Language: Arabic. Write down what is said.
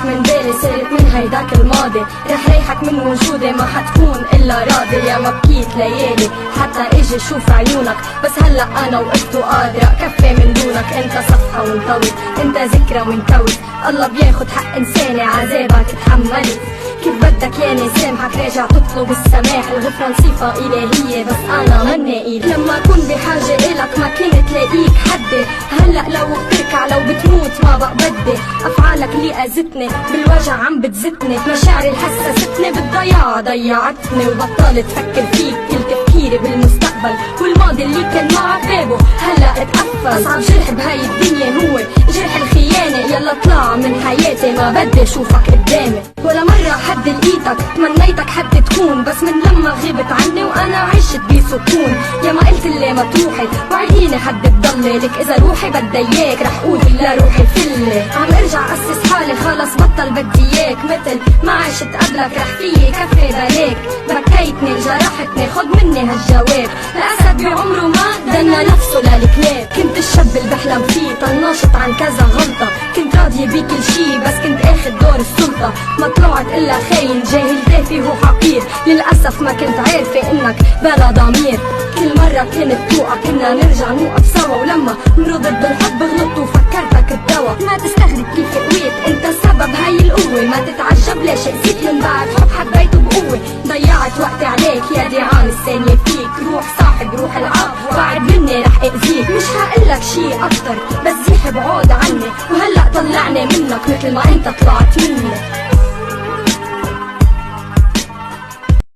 شلتك من بالي صرت من هيداك الماضي، رح ريحك من وجودي ما حتكون الا راضي. يا ما بكيت ليالي حتى اجي شوف عيونك، بس هلا انا وقفت وقادرة كفي من دونك. انت صفحة وانطوت، انت ذكرى وانكوت، الله بياخد حق انساني عذابك تحملت. كيف بدك ياني سامحك راجع تطلب السماح، الغفران صفة إلهية بس أنا مني إيد. لما أكون بحاجة إلك ما كنت لاقيك حدي، هلأ لو بتركع لو بتموت ما بقى بدي. أفعالك اللي أذتني بالوجع عم بتزتني، مشاعري اللي حسستني بالضياع ضيعتني. وبطلت فكر فيك كل تفكيري بالمستقبل، والماضي اللي كان معك بابه هلأ اتقفل. أصعب جرح بهاي الدنيا هو جرح الخيانة، يلا اطلع من حياتي ما بدي اشوفك قدامي. ولا مرة حد لقيتك تمنيتك حد تكون، بس من لما غبت عني وانا عشت بسكون. يا ما قلت اللي ما تروحي وعديني حد تضلي لك، اذا روحي بدي اياك رح قول لروحي فلي. عم ارجع اسس حالي خلص بطل بدي اياك، مثل ما عشت قبلك رح فيي كفي بلاك. بكيتني جرحتني خد مني هالجواب، الاسد بعمره ما دنا نفسه للكلاب. كنت الشاب اللي بحلم فيه طنشت عن كذا غلطة، كنت راضية بكل شي بس كنت اخد دور السلطة. ما طلعت الا خاين جاهل تافه وحقير، للأسف ما كنت عارفة انك بلا ضمير. كل مرة كنت توقع كنا نرجع نوقف سوا، ولما مرضت بالحب غلطت وفكرتك الدوا. ما تستغرب كيف قويت انت سبب هاي القوة، ما تتعجب ليش قسيت من بعد حب حبيته بقوة. ضيعت وقتي عليك يا ديعان الثانية فيك، روح صاحب روح العاب بعد مني رح اذيك. مش هقلك شي اكتر بس زيح بعود عني، وهلأ طلعني منك مثل ما انت طلعت مني.